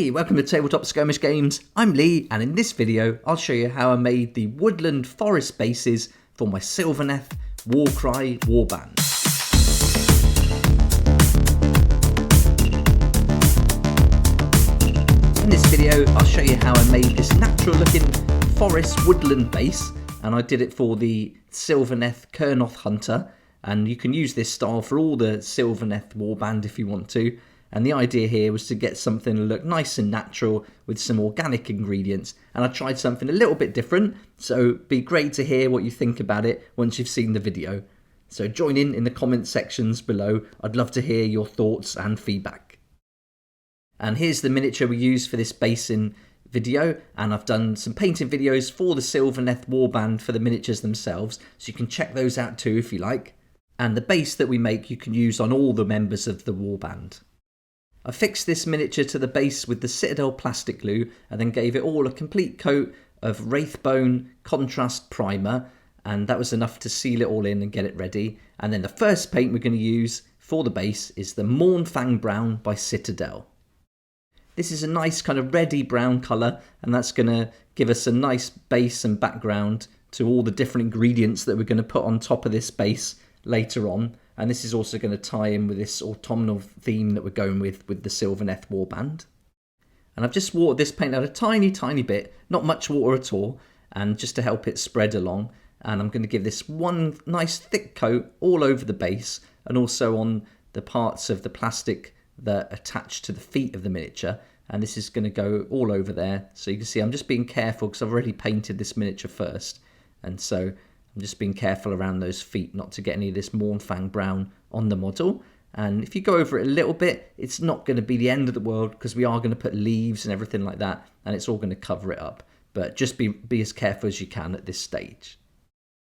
Hey, welcome to Tabletop Skirmish Games. I'm Lee, and in this video I'll show you how I made the woodland forest bases for my Sylvaneth Warcry Warband. In this video I'll show you how I made this natural looking forest woodland base, and I did it for the Sylvaneth Kurnoth Hunter, and you can use this style for all the Sylvaneth Warband if you want to. And the idea here was to get something to look nice and natural with some organic ingredients. And I tried something a little bit different, so it'd be great to hear what you think about it once you've seen the video. So join in the comment sections below. I'd love to hear your thoughts and feedback. And here's the miniature we used for this basing video. And I've done some painting videos for the Sylvaneth Warband for the miniatures themselves, so you can check those out too if you like. And the base that we make you can use on all the members of the warband. I fixed this miniature to the base with the Citadel plastic glue and then gave it all a complete coat of Wraithbone contrast primer, and that was enough to seal it all in and get it ready. And then the first paint we're going to use for the base is the Mourn Fang Brown by Citadel. This is a nice kind of reddy brown colour, and that's going to give us a nice base and background to all the different ingredients that we're going to put on top of this base later on. And this is also going to tie in with this autumnal theme that we're going with the Sylvaneth Warband. And I've just watered this paint out a tiny bit, not much water at all, and just to help it spread along. And I'm going to give this one nice thick coat all over the base and also on the parts of the plastic that attach to the feet of the miniature. And this is going to go all over there. So you can see I'm just being careful because I've already painted this miniature first. And so I'm just being careful around those feet not to get any of this Mourn Fang Brown on the model. And if you go over it a little bit, it's not going to be the end of the world because we are going to put leaves and everything like that, and it's all going to cover it up. But just be as careful as you can at this stage.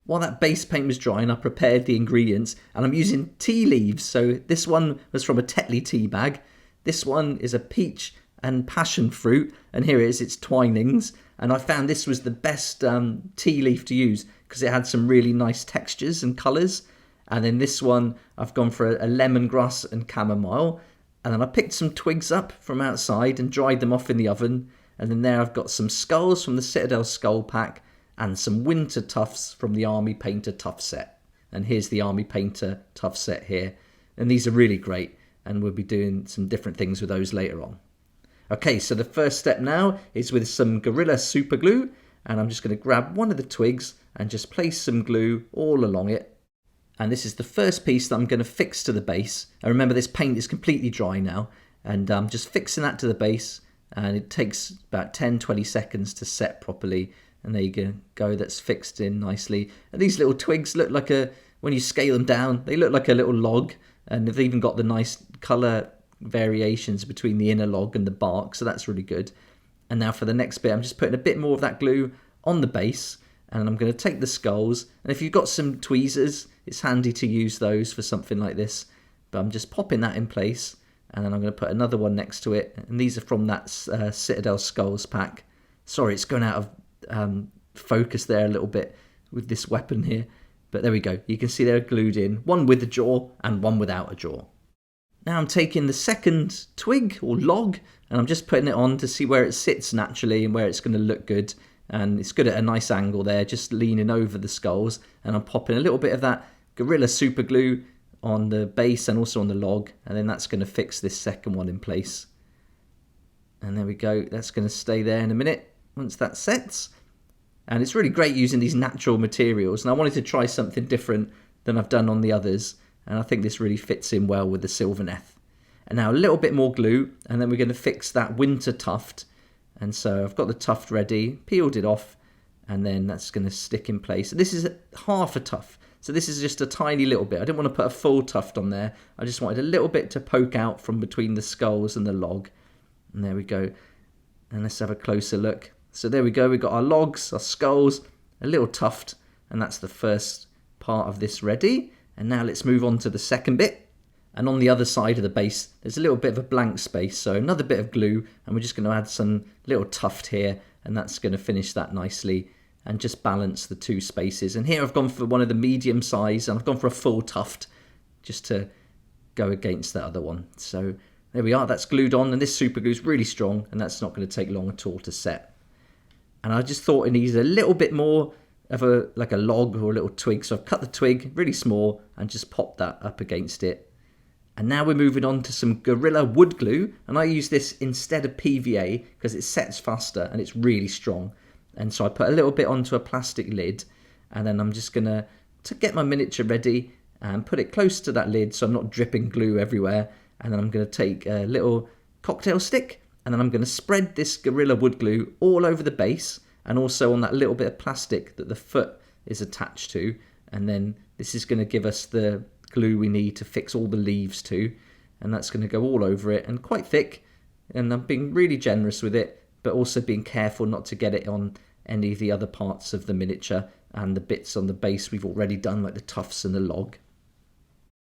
While that base paint was drying, I prepared the ingredients, and I'm using tea leaves. So this one was from a Tetley tea bag. This one is a peach and passionfruit, and here it is, it's Twinings. And I found this was the best tea leaf to use because it had some really nice textures and colours. And then this one, I've gone for a lemongrass and chamomile. And then I picked some twigs up from outside and dried them off in the oven. And then there I've got some skulls from the Citadel skull pack and some winter tufts from the Army Painter tuff set. And here's the Army Painter tuff set here. And these are really great, and we'll be doing some different things with those later on. Okay, so the first step now is with some Gorilla Super Glue, and I'm just going to grab one of the twigs and just place some glue all along it. And this is the first piece that I'm going to fix to the base. And remember, this paint is completely dry now, and I'm just fixing that to the base, and it takes about 10-20 seconds to set properly. And there you go, that's fixed in nicely. And these little twigs look like when you scale them down, they look like a little log, and they've even got the nice colour variations between the inner log and the bark, so that's really good. And now for the next bit, I'm just putting a bit more of that glue on the base, and I'm going to take the skulls, and if you've got some tweezers, it's handy to use those for something like this. But I'm just popping that in place, and then I'm going to put another one next to it, and these are from that Citadel skulls pack. Sorry, it's going out of focus there a little bit with this weapon here, but there we go. You can see they're glued in, one with a jaw and one without a jaw. Now I'm taking the second twig or log, and I'm just putting it on to see where it sits naturally and where it's going to look good. And it's good at a nice angle there, just leaning over the skulls. And I'm popping a little bit of that Gorilla Super Glue on the base and also on the log, and then that's going to fix this second one in place. And there we go, that's going to stay there in a minute once that sets. And it's really great using these natural materials, and I wanted to try something different than I've done on the others. And I think this really fits in well with the Sylvaneth. And now a little bit more glue, and then we're going to fix that winter tuft. And so I've got the tuft ready, peeled it off, and then that's going to stick in place. This is half a tuft, so this is just a tiny little bit. I didn't want to put a full tuft on there. I just wanted a little bit to poke out from between the skulls and the log. And there we go. And let's have a closer look. So there we go. We've got our logs, our skulls, a little tuft, and that's the first part of this ready. And now let's move on to the second bit. And on the other side of the base, there's a little bit of a blank space. So another bit of glue, and we're just going to add some little tuft here, and that's going to finish that nicely and just balance the two spaces. And here I've gone for one of the medium size, and I've gone for a full tuft just to go against that other one. So There we are, that's glued on, and this super glue is really strong, and that's not going to take long at all to set. And I just thought it needed a little bit more of a log or a little twig, so I've cut the twig really small and just popped that up against it. And now we're moving on to some Gorilla wood glue, and I use this instead of PVA because it sets faster and it's really strong. And so I put a little bit onto a plastic lid, and then I'm just going to get my miniature ready and put it close to that lid so I'm not dripping glue everywhere. And then I'm going to take a little cocktail stick, and then I'm going to spread this Gorilla wood glue all over the base and also on that little bit of plastic that the foot is attached to. And then this is going to give us the glue we need to fix all the leaves to, and that's going to go all over it and quite thick. And I'm being really generous with it, but also being careful not to get it on any of the other parts of the miniature and the bits on the base we've already done, like the tufts and the log.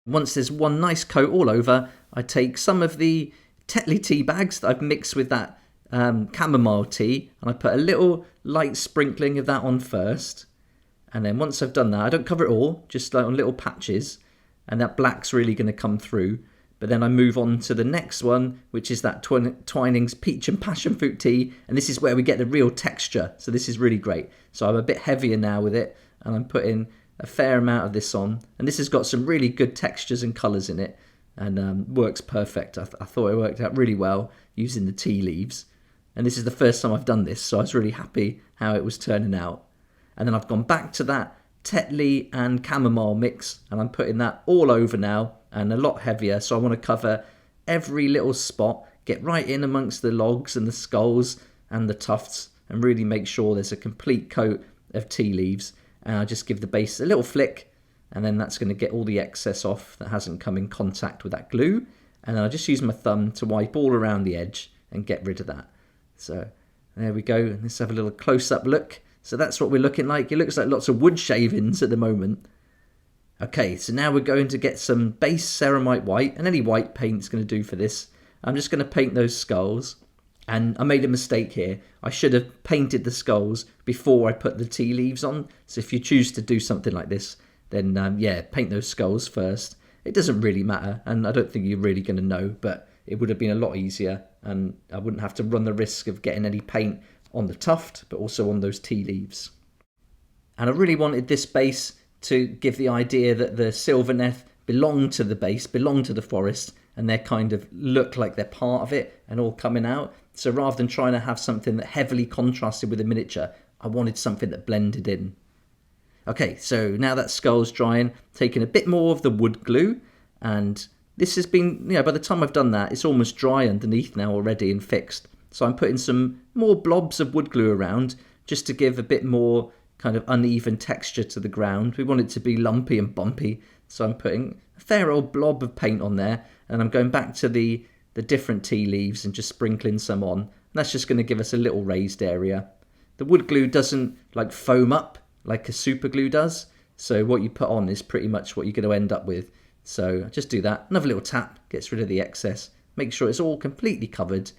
Once there's one nice coat all over, I take some of the Tetley Teabags that I've mixed with that chamomile tea, and I put a little light sprinkling of that on first. And then once I've done that, I don't cover it all, just like on little patches, and that black's really going to come through. But then I move on to the next one, which is that Twinings peach and passionfruit tea, and this is where we get the real texture, so this is really great. So I'm a bit heavier now with it, and I'm putting a fair amount of this on, and this has got some really good textures and colours in it, and works perfect. I thought it worked out really well using the tea leaves, and this is the first time I've done this, so I was really happy how it was turning out. And then I've gone back to that Tetley and chamomile mix, and I'm putting that all over now, and a lot heavier, so I want to cover every little spot, get right in amongst the logs and the skulls and the tufts, and really make sure there's a complete coat of tea leaves. And I just give the base a little flick, and then that's going to get all the excess off that hasn't come in contact with that glue. And then I just use my thumb to wipe all around the edge and get rid of that. So there we go. Let's have a little close-up look. So that's what we're looking like. It looks like lots of wood shavings at the moment. Okay, so now we're going to get some base ceramite white, and any white paint's going to do for this. I'm just going to paint those skulls, and I made a mistake here. I should have painted the skulls before I put the tea leaves on. So if you choose to do something like this, then paint those skulls first. It doesn't really matter, and I don't think you're really going to know, but it would have been a lot easier, and I wouldn't have to run the risk of getting any paint on the tuft, but also on those tea leaves. And I really wanted this base to give the idea that the Sylvaneth belong to the base, belong to the forest, and they kind of look like they're part of it and all coming out. So rather than trying to have something that heavily contrasted with the miniature, I wanted something that blended in. Okay, so now that skull's drying, taking a bit more of the wood glue, and this has been, by the time I've done that, it's almost dry underneath now already and fixed. So I'm putting some more blobs of wood glue around just to give a bit more kind of uneven texture to the ground. We want it to be lumpy and bumpy, so I'm putting a fair old blob of paint on there, and I'm going back to the different tea leaves and just sprinkling some on. And that's just going to give us a little raised area. The wood glue doesn't foam up like a super glue does, so what you put on is pretty much what you're going to end up with. So just do that. Another little tap gets rid of the excess. Make sure it's all completely covered.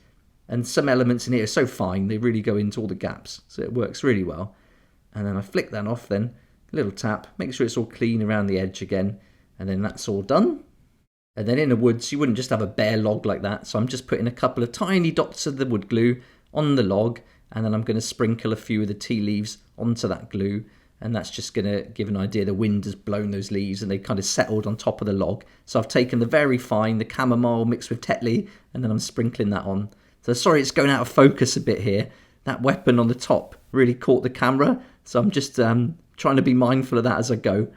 And some elements in here are so fine, they really go into all the gaps. So it works really well. And then I flick that off then, little tap, make sure it's all clean around the edge again. And then that's all done. And then in the woods, you wouldn't just have a bare log like that. So I'm just putting a couple of tiny dots of the wood glue on the log. And then I'm going to sprinkle a few of the tea leaves onto that glue. And that's just going to give an idea the wind has blown those leaves and they kind of settled on top of the log. So I've taken the very fine, the chamomile mixed with Tetley, and then I'm sprinkling that on. So sorry it's going out of focus a bit here. That weapon on the top really caught the camera. So I'm just trying to be mindful of that as I go.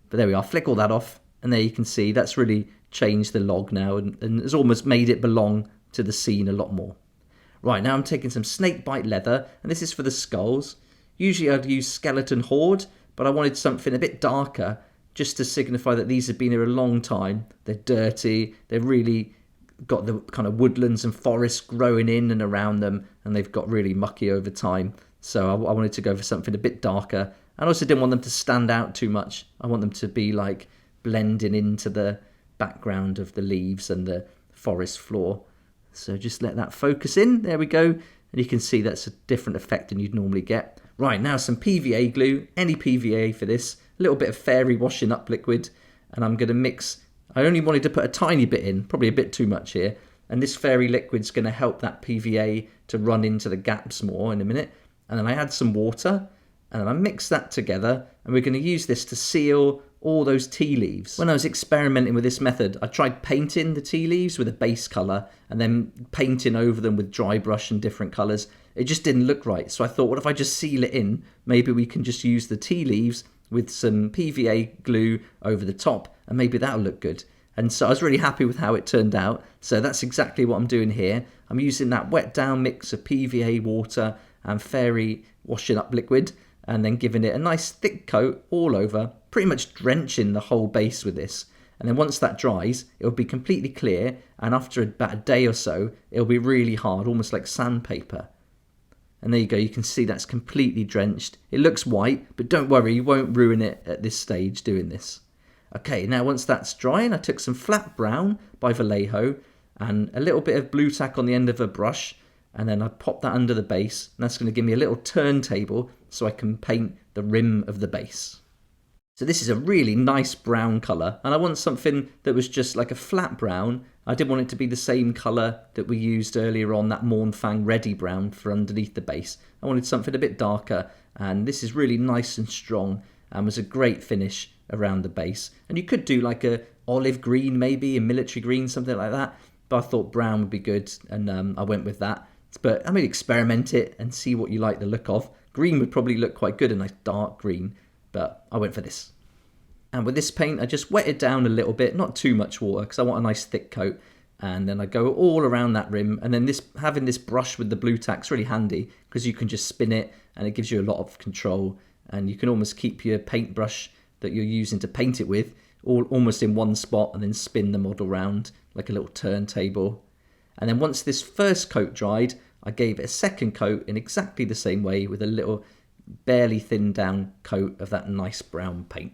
But there we are, flick all that off. And there you can see that's really changed the log now and has almost made it belong to the scene a lot more. Right, now I'm taking some snakebite leather, and this is for the skulls. Usually I'd use skeleton horde, but I wanted something a bit darker just to signify that these have been here a long time. They're dirty, they've really got the kind of woodlands and forests growing in and around them, and they've got really mucky over time. So I wanted to go for something a bit darker. I also didn't want them to stand out too much. I want them to be like blending into the background of the leaves and the forest floor. So just let that focus in. There we go. And you can see that's a different effect than you'd normally get. Right, now some PVA glue. Any PVA for this. A little bit of fairy washing up liquid. And I'm going to mix. I only wanted to put a tiny bit in. Probably a bit too much here. and this fairy liquid's going to help that PVA to run into the gaps more in a minute. And then I add some water, and then I mix that together, and we're going to use this to seal all those tea leaves. When I was experimenting with this method, I tried painting the tea leaves with a base colour and then painting over them with dry brush and different colours. It just didn't look right, so I thought, what if I just seal it in? Maybe we can just use the tea leaves with some PVA glue over the top, and maybe that'll look good. And so I was really happy with how it turned out. So that's exactly what I'm doing here. I'm using that wet down mix of PVA water and fairy washing up liquid, and then giving it a nice thick coat all over, pretty much drenching the whole base with this. And then once that dries, it'll be completely clear, and after about a day or so, it'll be really hard, almost like sandpaper. And there you go, you can see that's completely drenched. It looks white, but don't worry, you won't ruin it at this stage doing this. Okay, now once that's drying, I took some flat brown by Vallejo and a little bit of blue tack on the end of a brush, and then I pop that under the base, and that's going to give me a little turntable so I can paint the rim of the base. So this is a really nice brown colour, and I want something that was just like a flat brown. I didn't want it to be the same colour that we used earlier on, that Mourn Fang Ready brown for underneath the base. I wanted something a bit darker, and this is really nice and strong and was a great finish around the base. And you could do like a olive green, maybe a military green, something like that, but I thought brown would be good, and I went with that. But I mean, experiment it and see what you like the look of. Green would probably look quite good, a nice dark green, but I went for this. And with this paint, I just wet it down a little bit, not too much water, because I want a nice thick coat. And then I go all around that rim, and then having this brush with the blue tack's really handy, because you can just spin it, and it gives you a lot of control, and you can almost keep your paintbrush that you're using to paint it with almost in one spot, and then spin the model round like a little turntable. And then once this first coat dried, I gave it a second coat in exactly the same way with a little barely thinned down coat of that nice brown paint.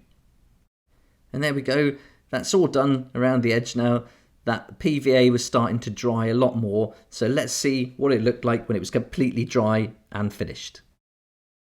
And there we go, that's all done around the edge now. That PVA was starting to dry a lot more, so let's see what it looked like when it was completely dry and finished.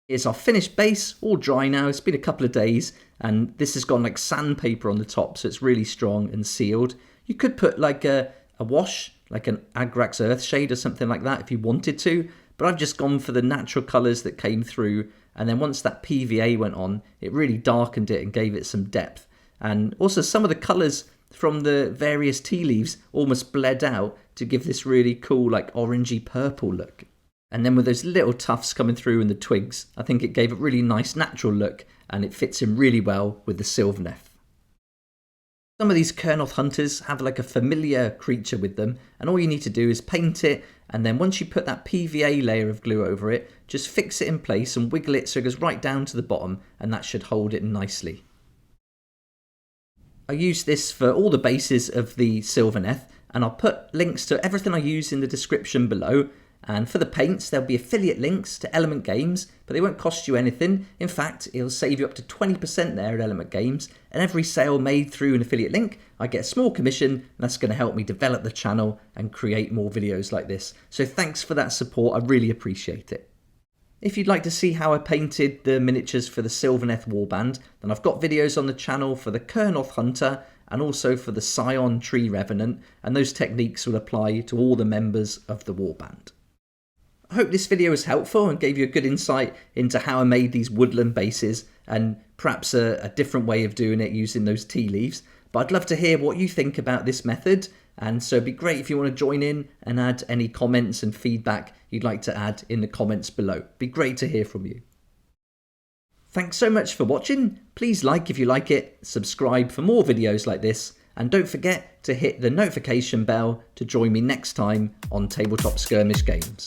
Here's our finished base, all dry now. It's been a couple of days, and this has gone like sandpaper on the top, so it's really strong and sealed. You could put like a wash, like an Agrax Earthshade or something like that if you wanted to, but I've just gone for the natural colours that came through, and then once that PVA went on, it really darkened it and gave it some depth. And also some of the colours from the various tea leaves almost bled out to give this really cool like orangey purple look. And then with those little tufts coming through in the twigs, I think it gave a really nice natural look, and it fits in really well with the Sylvaneth. Some of these Kurnoth hunters have like a familiar creature with them, and all you need to do is paint it, and then once you put that PVA layer of glue over it, just fix it in place and wiggle it so it goes right down to the bottom, and that should hold it nicely. I use this for all the bases of the Sylvaneth, and I'll put links to everything I use in the description below. And for the paints, there'll be affiliate links to Element Games, but they won't cost you anything. In fact, it'll save you up to 20% there at Element Games, and every sale made through an affiliate link, I get a small commission, and that's going to help me develop the channel and create more videos like this. So thanks for that support, I really appreciate it. If you'd like to see how I painted the miniatures for the Sylvaneth Warband, then I've got videos on the channel for the Kurnoth Hunter and also for the Scion Tree Revenant, and those techniques will apply to all the members of the Warband. I hope this video was helpful and gave you a good insight into how I made these woodland bases, and perhaps a different way of doing it using those tea leaves. But I'd love to hear what you think about this method, and so it'd be great if you want to join in and add any comments and feedback you'd like to add in the comments below. It'd be great to hear from you. Thanks so much for watching. Please like if you like it, subscribe for more videos like this, and don't forget to hit the notification bell to join me next time on Tabletop Skirmish Games.